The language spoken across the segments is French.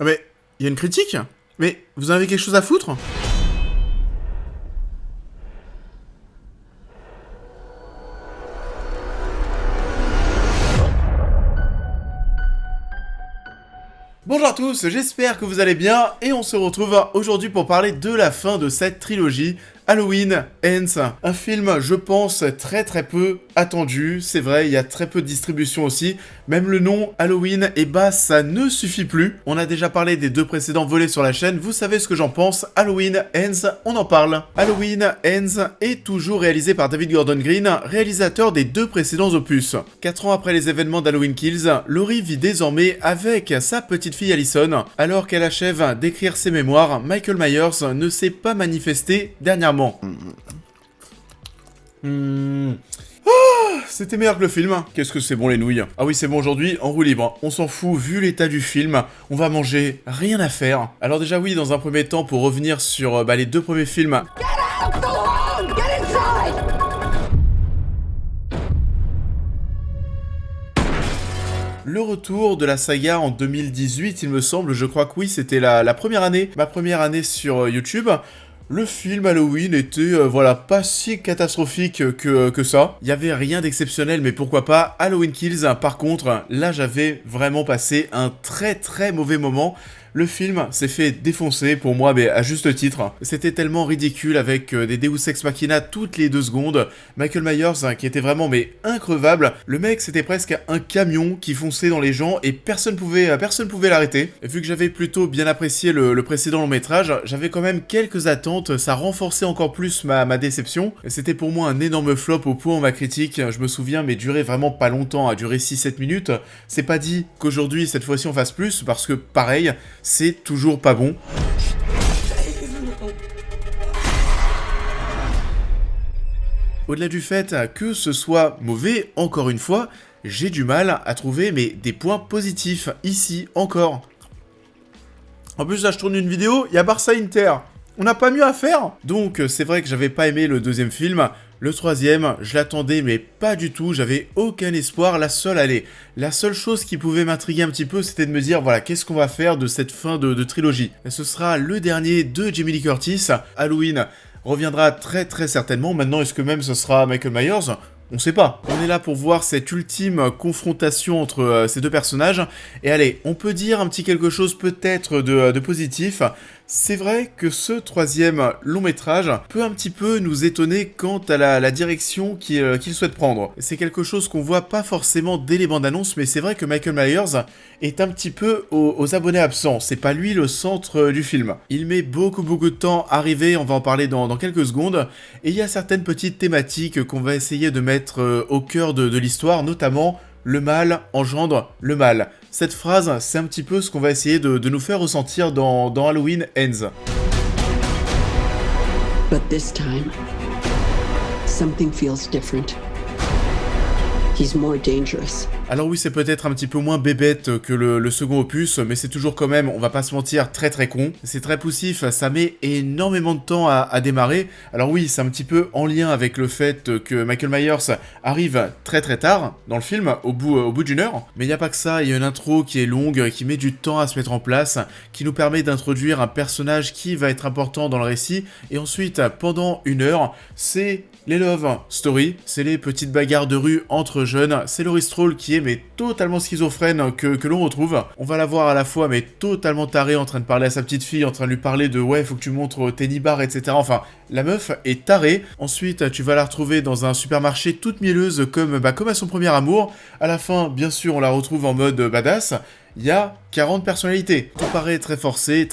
Ah mais, il y a une critique? Mais, vous en avez quelque chose à foutre? Bonjour à tous, j'espère que vous allez bien, et on se retrouve aujourd'hui pour parler de la fin de cette trilogie, Halloween Ends. Un film, je pense, très peu attendu, c'est vrai, il y a très peu de distribution aussi, même le nom Halloween, et bah ça ne suffit plus. On a déjà parlé des deux précédents volets sur la chaîne, vous savez ce que j'en pense, Halloween Ends, on en parle. Halloween Ends est toujours réalisé par David Gordon Green, réalisateur des deux précédents opus. 4 ans après les événements d'Halloween Kills, Laurie vit désormais avec sa petite fille Allison. Alors qu'elle achève d'écrire ses mémoires, Michael Myers ne s'est pas manifesté dernièrement. C'était meilleur que le film. Qu'est-ce que c'est bon les nouilles. Ah oui, c'est bon aujourd'hui, en roue libre. On s'en fout, vu l'état du film, on va manger, rien à faire. Alors déjà oui, dans un premier temps, pour revenir sur les deux premiers films... Le retour de la saga en 2018, il me semble, je crois que oui, c'était la première année, ma première année sur YouTube. Le film Halloween était, voilà, pas si catastrophique que ça. Il y avait rien d'exceptionnel, mais pourquoi pas. Halloween Kills, par contre, là j'avais vraiment passé un très mauvais moment. Le film s'est fait défoncer pour moi, mais à juste titre. C'était tellement ridicule avec des Deus Ex Machina toutes les 2 secondes. Michael Myers qui était vraiment increvable. Le mec c'était presque un camion qui fonçait dans les gens et personne pouvait l'arrêter. Vu que j'avais plutôt bien apprécié le précédent long métrage, j'avais quand même quelques attentes. Ça renforçait encore plus ma déception. C'était pour moi un énorme flop au point où ma critique, je me souviens, mais durait vraiment pas longtemps, a duré 6-7 minutes. C'est pas dit qu'aujourd'hui cette fois-ci on fasse plus parce que pareil, c'est toujours pas bon. Au-delà du fait que ce soit mauvais, encore une fois, j'ai du mal à trouver des points positifs, ici, encore. En plus, là, je tourne une vidéo, il y a Barça Inter. On n'a pas mieux à faire. Donc, c'est vrai que j'avais pas aimé le deuxième film. Le troisième, je l'attendais, mais pas du tout, j'avais aucun espoir. La seule chose qui pouvait m'intriguer un petit peu, c'était de me dire, voilà, qu'est-ce qu'on va faire de cette fin de trilogie. Et ce sera le dernier de Jamie Lee Curtis. Halloween reviendra très certainement. Maintenant, est-ce que même ce sera Michael Myers ? On sait pas. On est là pour voir cette ultime confrontation entre ces deux personnages. Et allez, on peut dire un petit quelque chose peut-être de positif. C'est vrai que ce troisième long métrage peut un petit peu nous étonner quant à la direction qu'il souhaite prendre. C'est quelque chose qu'on voit pas forcément dès les bandes annonces, mais c'est vrai que Michael Myers est un petit peu aux abonnés absents. C'est pas lui le centre du film. Il met beaucoup de temps à arriver, on va en parler dans quelques secondes, et il y a certaines petites thématiques qu'on va essayer de mettre au cœur de l'histoire, notamment le mal engendre le mal. Cette phrase, c'est un petit peu ce qu'on va essayer de nous faire ressentir dans Halloween Ends. But this time, something feels different. He's more dangerous. Alors oui, c'est peut-être un petit peu moins bébête que le second opus, mais c'est toujours quand même, on va pas se mentir, très con. C'est très poussif, ça met énormément de temps à démarrer. Alors oui, c'est un petit peu en lien avec le fait que Michael Myers arrive très tard dans le film, au bout d'une heure. Mais il n'y a pas que ça, il y a une intro qui est longue, qui met du temps à se mettre en place, qui nous permet d'introduire un personnage qui va être important dans le récit. Et ensuite, pendant 1 heure, c'est les love story, c'est les petites bagarres de rue entre jeunes, c'est Laurie Strode qui est totalement schizophrène que l'on retrouve. On va la voir à la fois totalement tarée en train de parler à sa petite fille, en train de lui parler de ouais faut que tu montres tes nibards, etc. Enfin, la meuf est tarée. Ensuite, tu vas la retrouver dans un supermarché toute mielleuse comme à son premier amour. À la fin, bien sûr, on la retrouve en mode badass. Il y a 40 personnalités. Tout paraît très forcé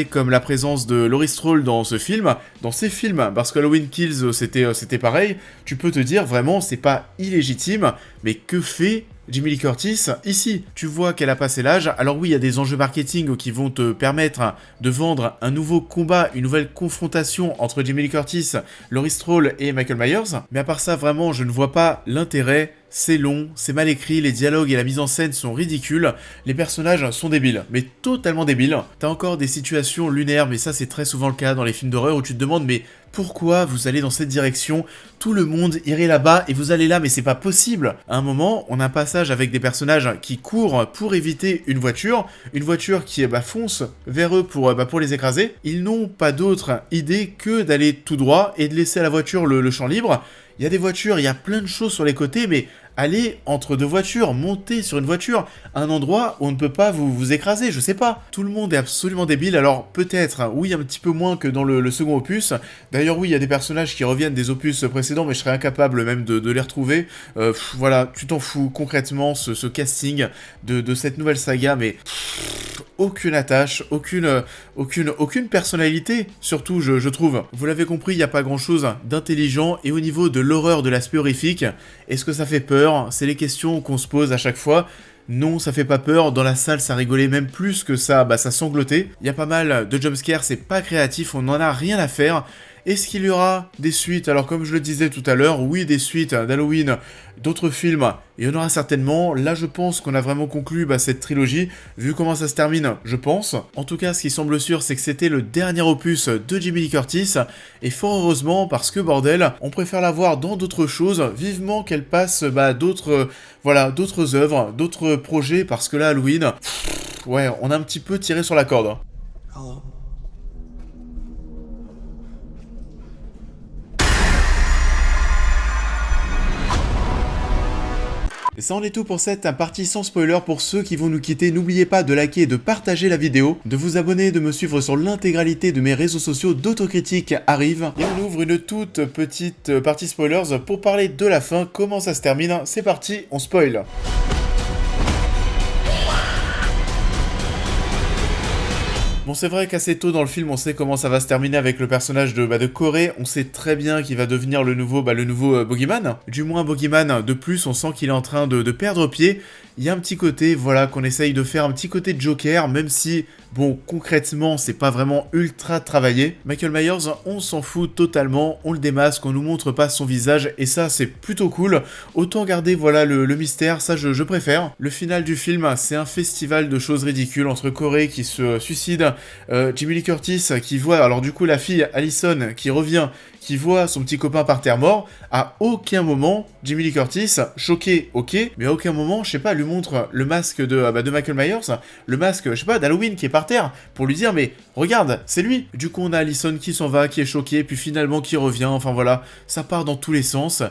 comme la présence de Laurie Strode dans ce film, dans ces films, parce que Halloween Kills c'était pareil. Tu peux te dire vraiment c'est pas illégitime, mais que fait Jamie Lee Curtis ici? Tu vois qu'elle a passé l'âge. Alors oui, il y a des enjeux marketing qui vont te permettre de vendre un nouveau combat, une nouvelle confrontation entre Jamie Lee Curtis, Laurie Strode et Michael Myers. Mais à part ça, vraiment, je ne vois pas l'intérêt. C'est long, c'est mal écrit, les dialogues et la mise en scène sont ridicules, les personnages sont débiles, mais totalement débiles. T'as encore des situations lunaires, mais ça c'est très souvent le cas dans les films d'horreur où tu te demandes mais pourquoi vous allez dans cette direction? Tout le monde irait là-bas et vous allez là, mais c'est pas possible. À un moment, on a un passage avec des personnages qui courent pour éviter une voiture qui fonce vers eux pour les écraser. Ils n'ont pas d'autre idée que d'aller tout droit et de laisser à la voiture le champ libre. Il y a des voitures, il y a plein de choses sur les côtés, mais allez entre deux voitures, montez sur une voiture, un endroit où on ne peut pas vous écraser, je sais pas. Tout le monde est absolument débile, alors peut-être, oui, un petit peu moins que dans le second opus. D'ailleurs, oui, il y a des personnages qui reviennent des opus précédents, mais je serais incapable même de les retrouver. Voilà, tu t'en fous concrètement, ce casting de cette nouvelle saga, mais aucune attache, aucune personnalité, surtout, je trouve. Vous l'avez compris, il n'y a pas grand-chose d'intelligent, et au niveau de l'horreur de l'aspect horrifique, est-ce que ça fait peur? C'est les questions qu'on se pose à chaque fois. Non, ça fait pas peur, dans la salle ça rigolait même plus que ça, ça sanglotait. Il y a pas mal de jumpscares, c'est pas créatif, on n'en a rien à faire. Est-ce qu'il y aura des suites? Alors comme je le disais tout à l'heure, oui, des suites d'Halloween, d'autres films, il y en aura certainement. Là je pense qu'on a vraiment conclu cette trilogie, vu comment ça se termine, je pense. En tout cas, ce qui semble sûr, c'est que c'était le dernier opus de Jamie Lee Curtis, et fort heureusement, parce que bordel, on préfère la voir dans d'autres choses, vivement qu'elle passe d'autres œuvres, d'autres projets, parce que là, Halloween, ouais, on a un petit peu tiré sur la corde. Hello. Et ça en est tout pour cette partie sans spoiler. Pour ceux qui vont nous quitter, n'oubliez pas de liker et de partager la vidéo, de vous abonner, de me suivre sur l'intégralité de mes réseaux sociaux. D'autocritique arrive. Et on ouvre une toute petite partie spoilers pour parler de la fin, comment ça se termine. C'est parti, on spoil. Bon, c'est vrai qu'assez tôt dans le film, on sait comment ça va se terminer avec le personnage de Corey. On sait très bien qu'il va devenir le nouveau Boogeyman. Du moins, Boogeyman, de plus, on sent qu'il est en train de perdre pied. Il y a un petit côté, voilà, qu'on essaye de faire un petit côté de Joker, même si, bon, concrètement, c'est pas vraiment ultra travaillé. Michael Myers, on s'en fout totalement, on le démasque, on nous montre pas son visage, et ça, c'est plutôt cool. Autant garder, voilà, le mystère, ça, je préfère. Le final du film, c'est un festival de choses ridicules, entre Corey qui se suicide, Jamie Lee Curtis qui voit, alors du coup, la fille, Allison, qui revient, qui voit son petit copain par terre mort. À aucun moment, Jamie Lee Curtis, choqué, ok, mais à aucun moment, je sais pas, lui montre le masque de Michael Myers, le masque, je sais pas, d'Halloween qui est par terre, pour lui dire, mais regarde, c'est lui. Du coup, on a Allison qui s'en va, qui est choquée, puis finalement qui revient, enfin voilà, ça part dans tous les sens.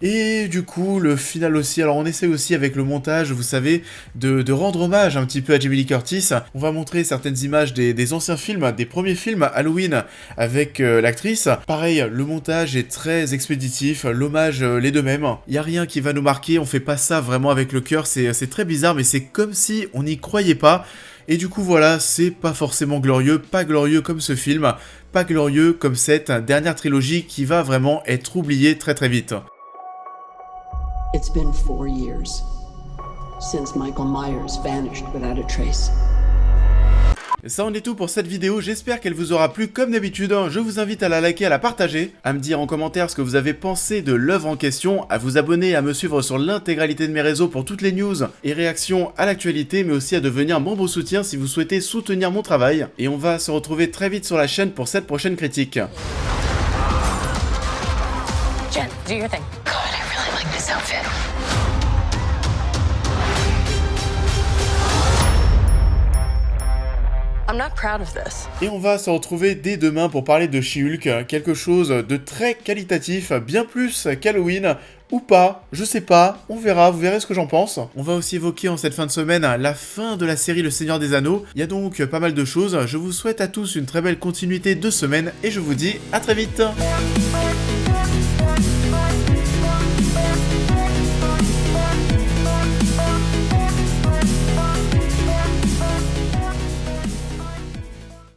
Et du coup, le final aussi, alors on essaie aussi avec le montage, vous savez, de rendre hommage un petit peu à Jamie Lee Curtis. On va montrer certaines images des anciens films, des premiers films Halloween avec l'actrice. Pareil, le montage est très expéditif, l'hommage les deux mêmes. Il n'y a rien qui va nous marquer, on fait pas ça vraiment avec le cœur, c'est très bizarre, mais c'est comme si on n'y croyait pas. Et du coup voilà, c'est pas forcément glorieux, pas glorieux comme ce film, pas glorieux comme cette dernière trilogie qui va vraiment être oubliée très très vite. It's been 4 years since Michael Myers vanished without a trace. Ça en est tout pour cette vidéo, j'espère qu'elle vous aura plu comme d'habitude. Je vous invite à la liker, à la partager, à me dire en commentaire ce que vous avez pensé de l'œuvre en question, à vous abonner, à me suivre sur l'intégralité de mes réseaux pour toutes les news et réactions à l'actualité, mais aussi à devenir membre soutien si vous souhaitez soutenir mon travail. Et on va se retrouver très vite sur la chaîne pour cette prochaine critique. Jen, do your thing. God, I really like this outfit. I'm not proud of this. Et on va se retrouver dès demain pour parler de She-Hulk, quelque chose de très qualitatif, bien plus qu'Halloween, ou pas, je sais pas, on verra, vous verrez ce que j'en pense. On va aussi évoquer en cette fin de semaine la fin de la série Le Seigneur des Anneaux, il y a donc pas mal de choses, je vous souhaite à tous une très belle continuité de semaine, et je vous dis à très vite.